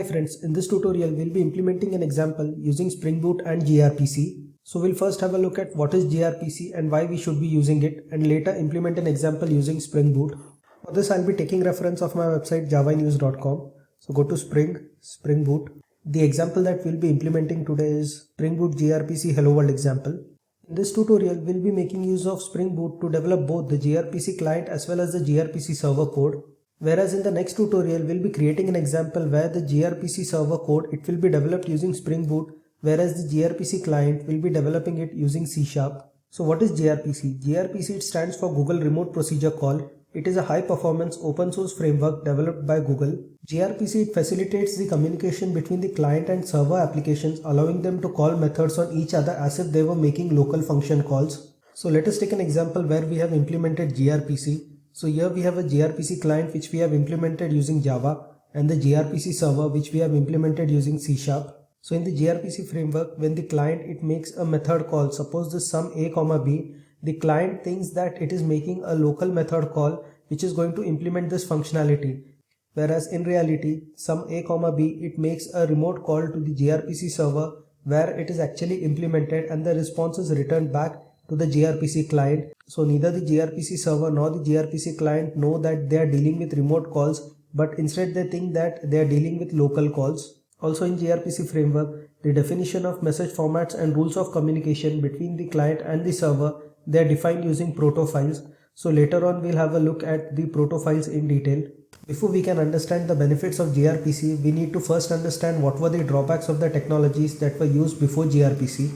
friends, in this tutorial we'll be implementing an example using Spring Boot and gRPC. So we'll first have a look at what is gRPC and why we should be using it, and later implement an example using Spring Boot. For this I'll be taking reference of my website javanews.com. So go to Spring Boot. The example that we'll be implementing today is Spring Boot gRPC Hello World example. In this tutorial we'll be making use of Spring Boot to develop both the gRPC client as well as the gRPC server code. Whereas in the next tutorial we'll be creating an example where the gRPC server code it will be developed using Spring Boot, whereas the gRPC client will be developing it using C#. So what is gRPC? gRPC it stands for Google Remote Procedure Call. It is a high performance open source framework developed by Google. gRPC it facilitates the communication between the client and server applications, allowing them to call methods on each other as if they were making local function calls. So let us take an example where we have implemented gRPC. So here we have a gRPC client which we have implemented using Java, and the gRPC server which we have implemented using C#. So in the gRPC framework, when the client it makes a method call, suppose this sum a comma b, the client thinks that it is making a local method call which is going to implement this functionality. Whereas in reality, sum a comma b it makes a remote call to the gRPC server where it is actually implemented and the response is returned back to the gRPC client. So neither the gRPC server nor the gRPC client know that they are dealing with remote calls, but instead they think that they are dealing with local calls. Also in gRPC framework, the definition of message formats and rules of communication between the client and the server, they are defined using proto files. So later on we'll have a look at the proto files in detail. Before we can understand the benefits of gRPC, we need to first understand what were the drawbacks of the technologies that were used before gRPC.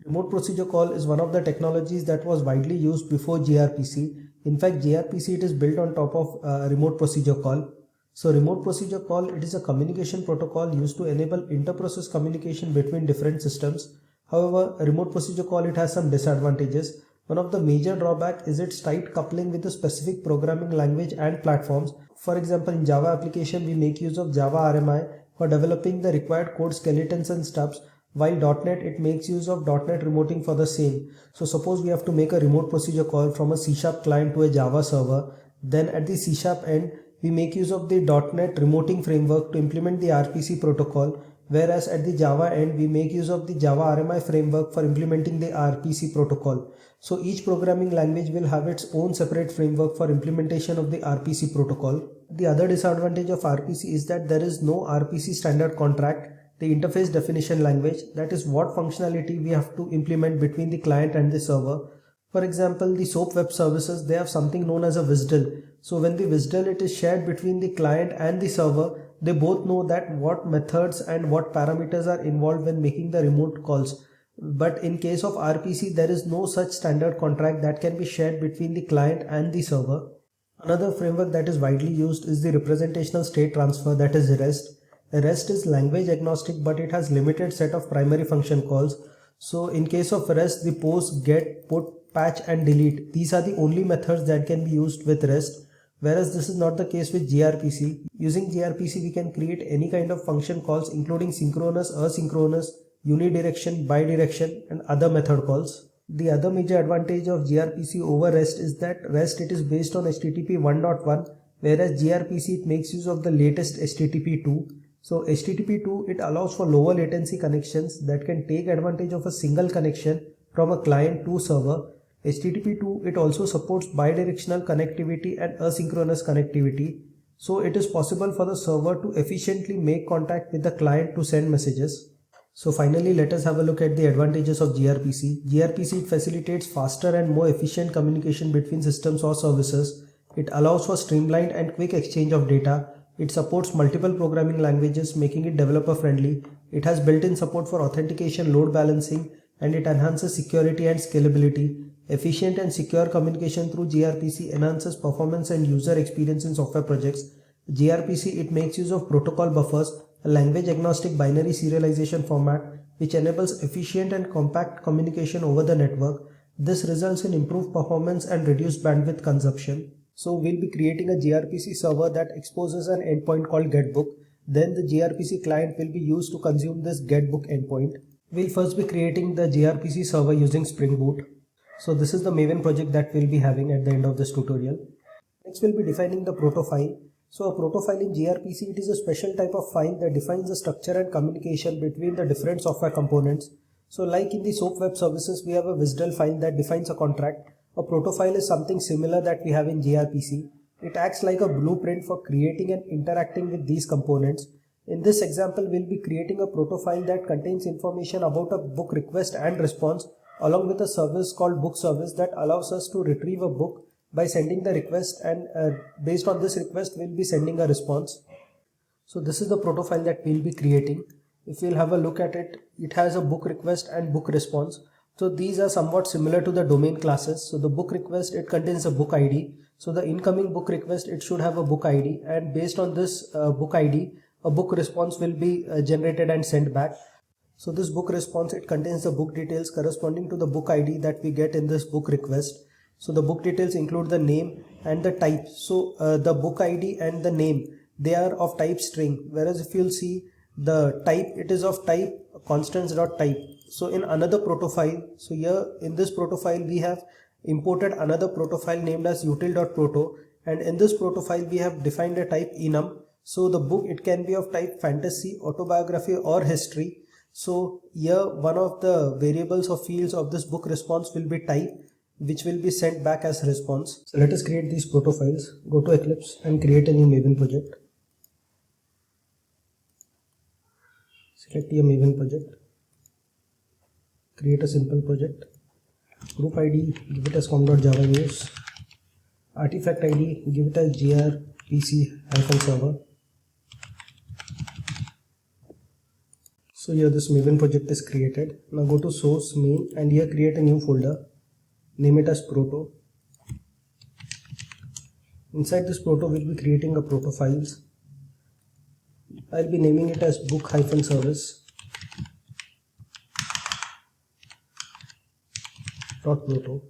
Remote procedure call is one of the technologies that was widely used before gRPC. In fact, gRPC it is built on top of remote procedure call. So remote procedure call it is a communication protocol used to enable inter-process communication between different systems. However, remote procedure call it has some disadvantages. One of the major drawback is its tight coupling with a specific programming language and platforms. For example, in Java application we make use of Java RMI for developing the required code skeletons and stubs, while .NET it makes use of .NET remoting for the same. So suppose we have to make a remote procedure call from a C# client to a Java server, then at the C# end we make use of the .NET remoting framework to implement the RPC protocol, whereas at the Java end we make use of the Java RMI framework for implementing the RPC protocol. So each programming language will have its own separate framework for implementation of the RPC protocol. The other disadvantage of RPC is that there is no RPC standard contract, the interface definition language, that is what functionality we have to implement between the client and the server. For example, the SOAP web services, they have something known as a WSDL. So when the WSDL it is shared between the client and the server, they both know that what methods and what parameters are involved when making the remote calls. But in case of RPC, there is no such standard contract that can be shared between the client and the server. Another framework that is widely used is the representational state transfer, that is REST. REST is language agnostic, but it has limited set of primary function calls. So in case of REST, the post, get, put, patch and delete, these are the only methods that can be used with REST. Whereas this is not the case with gRPC. Using gRPC we can create any kind of function calls including synchronous, asynchronous, unidirection, bidirection and other method calls. The other major advantage of gRPC over REST is that REST it is based on HTTP 1.1, whereas gRPC it makes use of the latest HTTP 2. So HTTP 2 it allows for lower latency connections that can take advantage of a single connection from a client to server. HTTP 2 it also supports bidirectional connectivity and asynchronous connectivity. So it is possible for the server to efficiently make contact with the client to send messages. So finally, let us have a look at the advantages of gRPC. gRPC it facilitates faster and more efficient communication between systems or services. It allows for streamlined and quick exchange of data. It supports multiple programming languages, making it developer friendly. It has built-in support for authentication, load balancing, and it enhances security and scalability. Efficient and secure communication through gRPC enhances performance and user experience in software projects. gRPC it makes use of protocol buffers, a language agnostic binary serialization format which enables efficient and compact communication over the network. This results in improved performance and reduced bandwidth consumption. So we'll be creating a gRPC server that exposes an endpoint called getBook. Then the gRPC client will be used to consume this getBook endpoint. We'll first be creating the gRPC server using Spring Boot. So this is the Maven project that we'll be having at the end of this tutorial. Next we'll be defining the proto file. So a proto file in gRPC, it is a special type of file that defines the structure and communication between the different software components. So like in the SOAP web services, we have a WSDL file that defines a contract. A proto file is something similar that we have in gRPC. It acts like a blueprint for creating and interacting with these components. In this example, we'll be creating a proto file that contains information about a book request and response, along with a service called book service that allows us to retrieve a book by sending the request, and based on this request we'll be sending a response. So this is the proto file that we'll be creating. If you'll have a look at it, it has a book request and book response. So these are somewhat similar to the domain classes. So the book request, it contains a book ID. So the incoming book request, it should have a book ID, and based on this book ID, a book response will be generated and sent back. So this book response, it contains the book details corresponding to the book ID that we get in this book request. So the book details include the name and the type. So the book ID and the name, they are of type string, whereas if you'll see the type, it is of type constants.type. So in another proto file, so here in this proto file we have imported another proto file named as util.proto, and in this proto file we have defined a type enum. So the book, it can be of type fantasy, autobiography or history. So here one of the variables or fields of this book response will be type, which will be sent back as response. So let us create these proto files. Go to Eclipse and create a new Maven project. Select your Maven project. Create a simple project. Group ID, give it as com.java news. Artifact ID, give it as grpc-server. So here this Maven project is created. Now go to source main and here create a new folder. Name it as proto. Inside this proto we'll be creating a proto files. I'll be naming it as book-service .proto.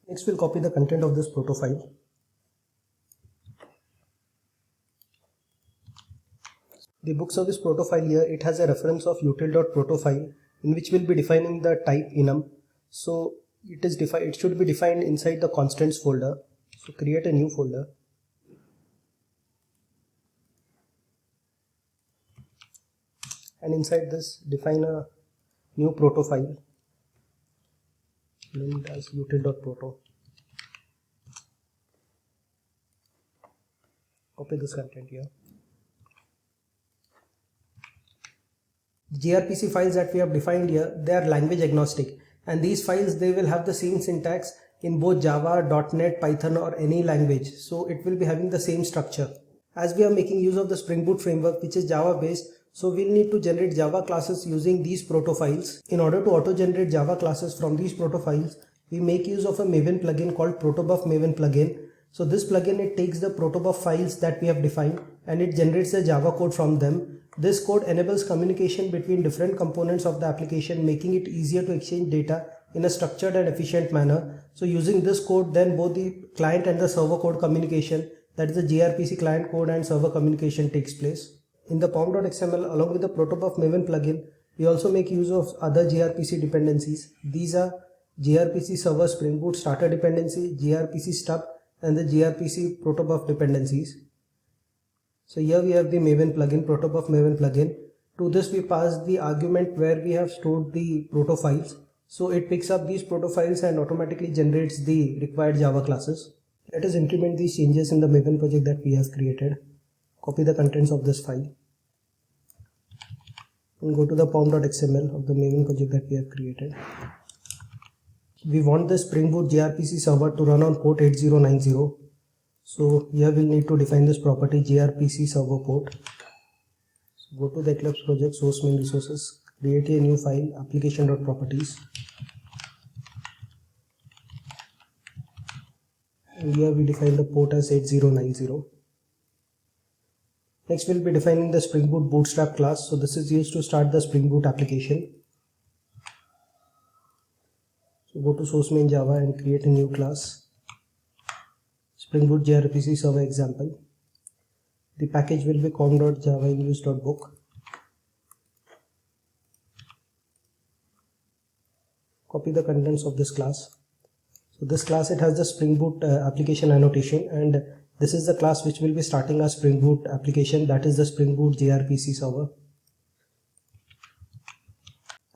Next we'll copy the content of this proto file. The book service proto file here, it has a reference of util.proto file in which we'll be defining the type enum. So it should be defined inside the constants folder. So create a new folder. And inside this define a new proto file named as util.proto. Copy this content here. The gRPC files that we have defined here, they are language agnostic, and these files, they will have the same syntax in both Java, .NET, Python or any language. So it will be having the same structure. As we are making use of the Spring Boot framework, which is Java based, so we'll need to generate Java classes using these proto files. In order to auto generate Java classes from these proto files, we make use of a Maven plugin called Protobuf Maven plugin. So this plugin, it takes the Protobuf files that we have defined and it generates the Java code from them. This code enables communication between different components of the application, making it easier to exchange data in a structured and efficient manner. So using this code, then both the client and the server code communication, that is the gRPC client code and server communication, takes place. In the pom.xml, along with the Protobuf Maven plugin, we also make use of other gRPC dependencies. These are gRPC server Spring Boot starter dependency, gRPC stub, and the gRPC Protobuf dependencies. So here we have the Maven plugin, Protobuf Maven plugin. To this we pass the argument where we have stored the proto files. So it picks up these proto files and automatically generates the required Java classes. Let us implement these changes in the Maven project that we have created. Copy the contents of this file and go to the pom.xml of the Maven project that we have created. We want the Spring Boot gRPC server to run on port 8090. So here we'll need to define this property gRPC server port. So go to the Eclipse project, source main resources, create a new file, application.properties. And here we define the port as 8090. Next we'll be defining the Spring Boot Bootstrap class. So this is used to start the Spring Boot application. So go to source main Java and create a new class, Spring Boot gRPC server example. The package will be com.javainuse.book. Copy the contents of this class. So this class, it has the Spring Boot application annotation, and This is the class which will be starting our Spring Boot application, that is the Spring Boot gRPC server.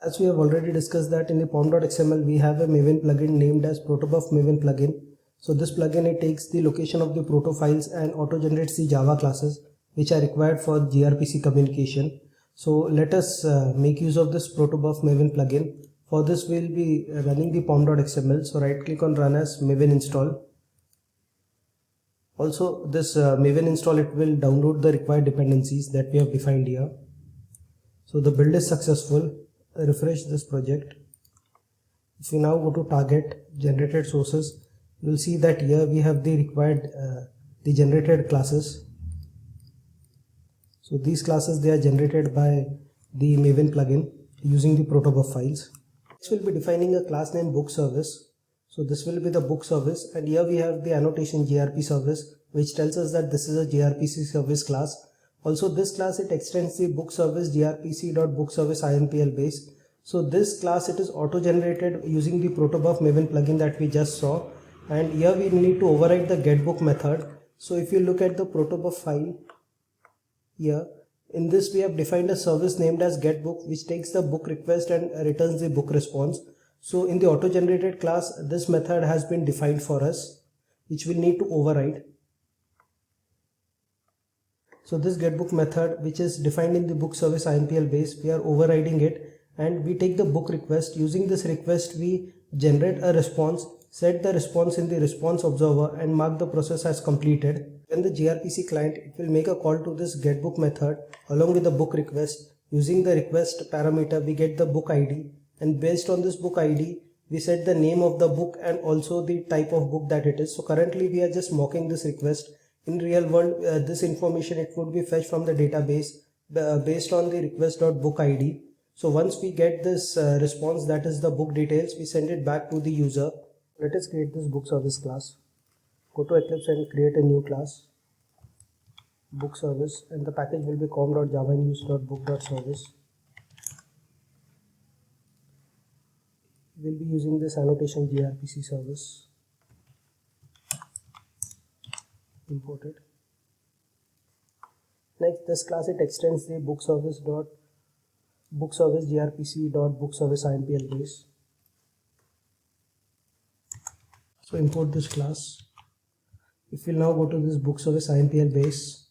As we have already discussed that in the pom.xml we have a Maven plugin named as protobuf Maven plugin. So this plugin, it takes the location of the proto files and auto generates the Java classes which are required for gRPC communication. So let us make use of this protobuf Maven plugin. For this we will be running the pom.xml. So right click on run as Maven install. Also this Maven install, it will download the required dependencies that we have defined here. So the build is successful. Refresh this project. If we now go to target generated sources, you will see that here we have the required the generated classes. So these classes, they are generated by the Maven plugin using the protobuf files. Next we'll be defining a class named book service. So this will be the book service, and here we have the annotation gRP service which tells us that this is a gRPC service class. Also this class, it extends the book service grpc.bookservice.impl base. So this class, it is auto generated using the protobuf Maven plugin that we just saw, and here we need to override the getBook method. So if you look at the protobuf file here, in this we have defined a service named as getBook which takes the book request and returns the book response. So in the auto generated class, this method has been defined for us which we'll need to override. So this getBook method, which is defined in the book service IMPL base, we are overriding it, and we take the book request. Using this request, we generate a response, set the response in the response observer, and mark the process as completed. When the gRPC client, it will make a call to this getBook method along with the book request. Using the request parameter, we get the book ID, and based on this book ID, we set the name of the book and also the type of book that it is. So currently we are just mocking this request. In real world, this information, it would be fetched from the database based on the request.bookid. So once we get this response, that is the book details, we send it back to the user. Let us create this book service class. Go to Eclipse and create a new class, book service, and the package will be com.javanews.book.service. We'll be using this annotation gRPC service. Imported. Next, this class, it extends the book service grpc.bookservice.impl base. So import this class. If we now go to this book service IMPL base,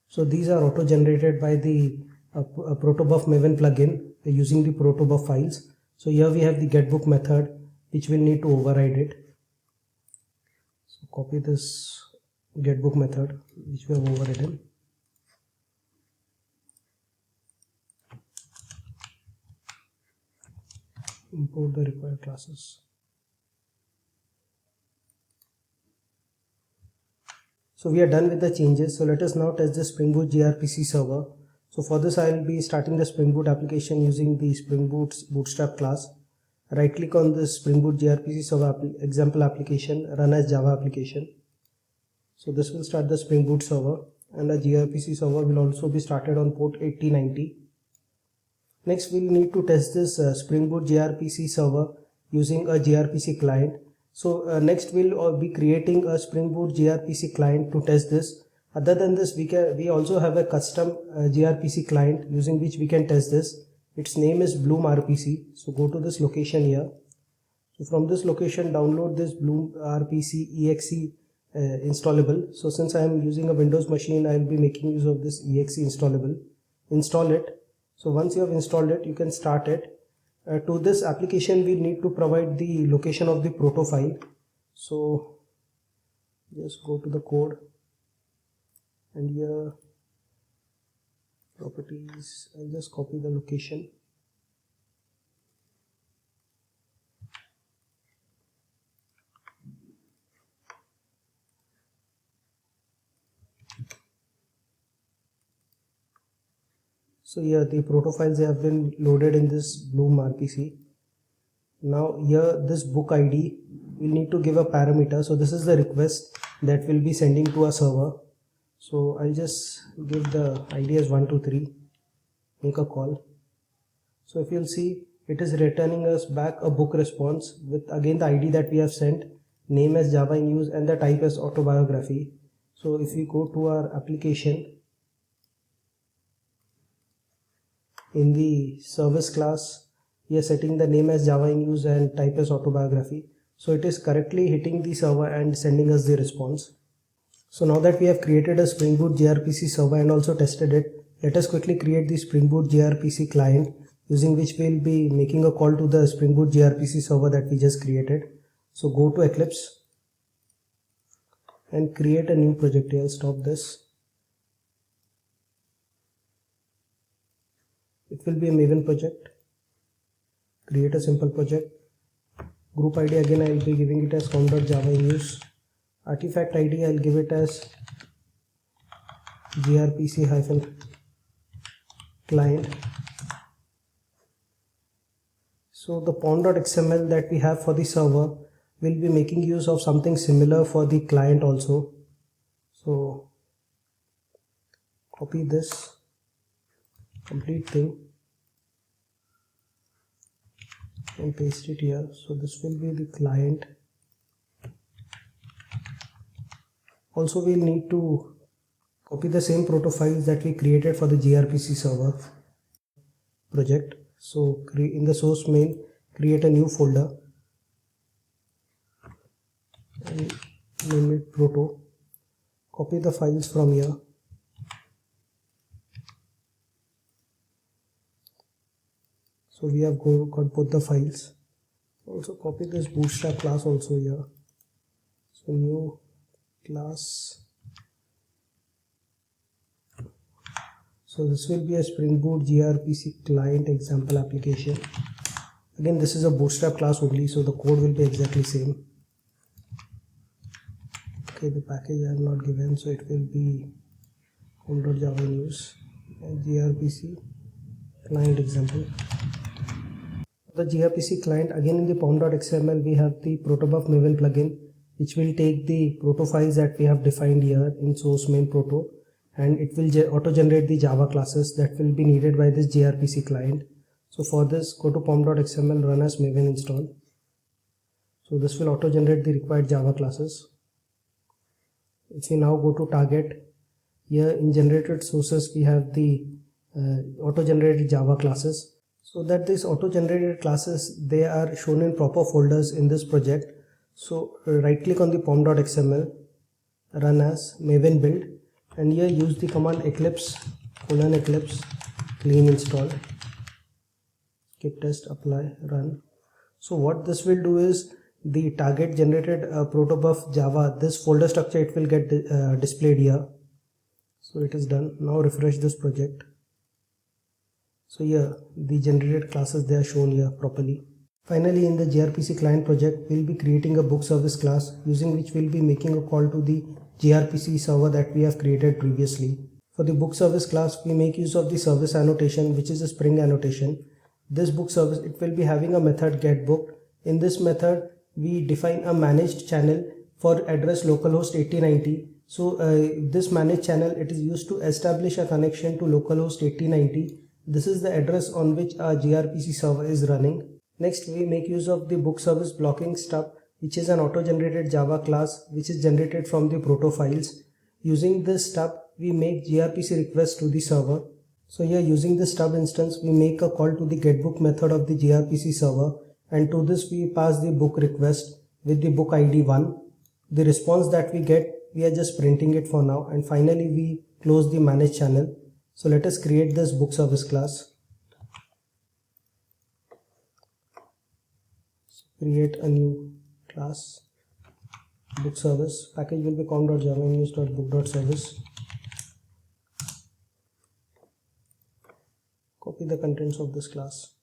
so these are auto generated by the protobuf Maven plugin using the protobuf files. So here we have the getBook method which will need to override it. So copy this getBook method which we have overridden. Import the required classes. So we are done with the changes. So let us now test the Spring Boot gRPC server. So for this, I will be starting the Spring Boot application using the Spring Boot's Bootstrap class. Right click on this Spring Boot gRPC server example application, run as Java application. So this will start the Spring Boot server, and the gRPC server will also be started on port 8090. Next, we will need to test this Spring Boot gRPC server using a gRPC client. So next we'll be creating a Spring Boot gRPC client to test this. Other than this, we also have a custom gRPC client using which we can test this. Its name is Bloom RPC. So go to this location here. So from this location, download this Bloom RPC exe installable. So since I am using a Windows machine, I will be making use of this exe installable. Install it. So once you have installed it, you can start it. To this application, we need to provide the location of the proto file. So just go to the code, and here properties, I'll just copy the location. So here the proto files have been loaded in this Bloom RPC. Now here this book ID, we'll need to give a parameter. So this is the request that we'll be sending to a server. So I'll just give the ID as 123, make a call. So if you'll see, it is returning us back a book response with again the ID that we have sent, name as Java in use, and the type as autobiography. So if we go to our application, in the service class, we are setting the name as Java in use and type as autobiography. So it is correctly hitting the server and sending us the response. So now that we have created a Spring Boot gRPC server and also tested it, let us quickly create the Spring Boot gRPC client, using which we will be making a call to the Spring Boot gRPC server that we just created. So go to Eclipse and create a new project here. Stop this. It will be a Maven project. Create a simple project. Group ID again I will be giving it as com.java in use. Artifact ID I will give it as grpc-client. So the pom.xml that we have for the server will be making use of something similar for the client also. So copy this complete thing and paste it here. So this will be the client. Also we'll need to copy the same proto files that we created for the gRPC server project. So in the source main, create a new folder and name it proto. Copy the files from here. So we have got both the files. Also copy this bootstrap class also here. So new class. So this will be a Spring Boot gRPC client example application. Again, this is a bootstrap class only, so the code will be exactly same. Okay, the package I have not given, so it will be com.java in use and gRPC client example. The gRPC client, again in the pom.xml we have the protobuf maven plugin, which will take the proto files that we have defined here in source main proto, and it will auto generate the Java classes that will be needed by this gRPC client. So for this, go to pom.xml, run as maven install. So this will auto generate the required Java classes. If we now go to target, here in generated sources we have the auto generated Java classes. So that these auto generated classes, they are shown in proper folders in this project. So right click on the pom.xml, run as maven build, and here use the command eclipse eclipse clean install, git test, apply, run. So what this will do is the target generated protobuf Java, this folder structure, it will get displayed here. So it is done. Now refresh this project. So here the generated classes, they are shown here properly. Finally, in the gRPC client project, we'll be creating a book service class, using which we'll be making a call to the gRPC server that we have created previously. For the book service class, we make use of the service annotation, which is a Spring annotation. This book service, it will be having a method getBook. In this method, we define a managed channel for address localhost 8090. So this managed channel, it is used to establish a connection to localhost 8090. This is the address on which our gRPC server is running. Next, we make use of the book service blocking stub, which is an auto-generated Java class which is generated from the proto files. Using this stub, we make gRPC requests to the server. So here, using the stub instance, we make a call to the getBook method of the gRPC server, and to this we pass the book request with the book ID 1. The response that we get, we are just printing it for now, and finally we close the manage channel. So let us create this book service class. Create a new class, book service. Package will be com.java in use.book.service. Copy the contents of this class.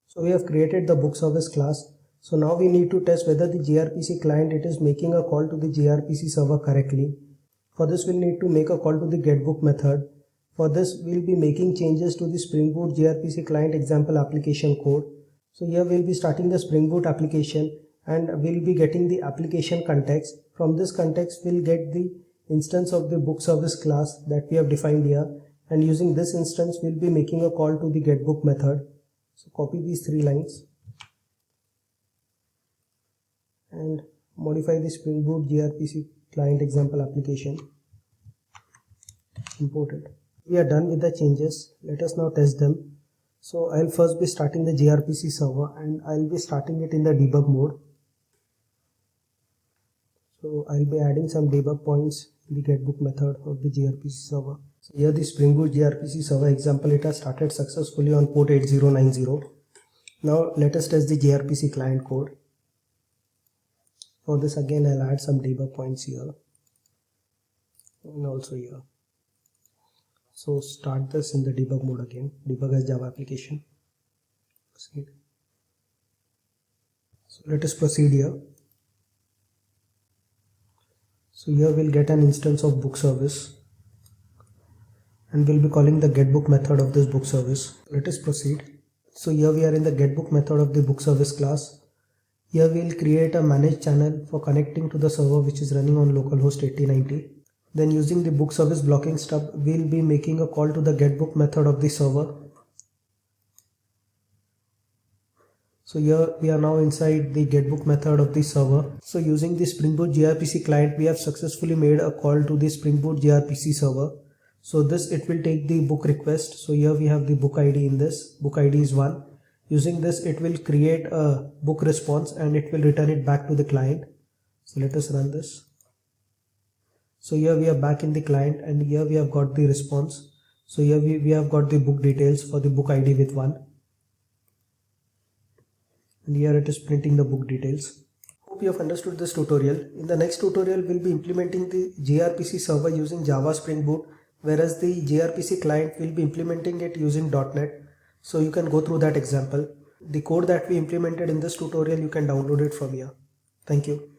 So we have created the book service class. So now we need to test whether the gRPC client, it is making a call to the gRPC server correctly. For this, we'll need to make a call to the getBook method. For this, we'll be making changes to the Spring Boot gRPC client example application code. So here we'll be starting the Spring Boot application, and we'll be getting the application context. From this context, we'll get the instance of the book service class that we have defined here, and using this instance, we'll be making a call to the getBook method. So copy these 3 lines. and modify the Spring Boot gRPC client example application. Import it. We are done with the changes. Let us now test them. So I'll first be starting the gRPC server and I'll be starting it in the debug mode. So I'll be adding some debug points in the getBook method of the gRPC server. So here the Spring Boot gRPC server example, it has started successfully on port 8090. Now let us test the gRPC client code. For this again I'll add some debug points here and also here. So start this in the debug mode again, debug as Java application. Proceed. So let us proceed here. So here we'll get an instance of book service and we'll be calling the getBook method of this book service. Let us proceed. So here we are in the getBook method of the book service class. Here we'll create a managed channel for connecting to the server which is running on localhost 8090. Then using the book service blocking stub, we'll be making a call to the getBook method of the server. So here we are now inside the getBook method of the server. So using the Spring Boot gRPC client, we have successfully made a call to the Spring Boot gRPC server. So this, it will take the book request. So here we have the book ID in this. Book ID is 1. Using this, it will create a book response and it will return it back to the client. So let us run this. So here we are back in the client and here we have got the response. So here we have got the book details for the book ID with 1. And here it is printing the book details. Hope you have understood this tutorial. In the next tutorial, we'll be implementing the gRPC server using Java Spring Boot, whereas the gRPC client will be implementing it using .NET. So you can go through that example. The code that we implemented in this tutorial, you can download it from here. Thank you.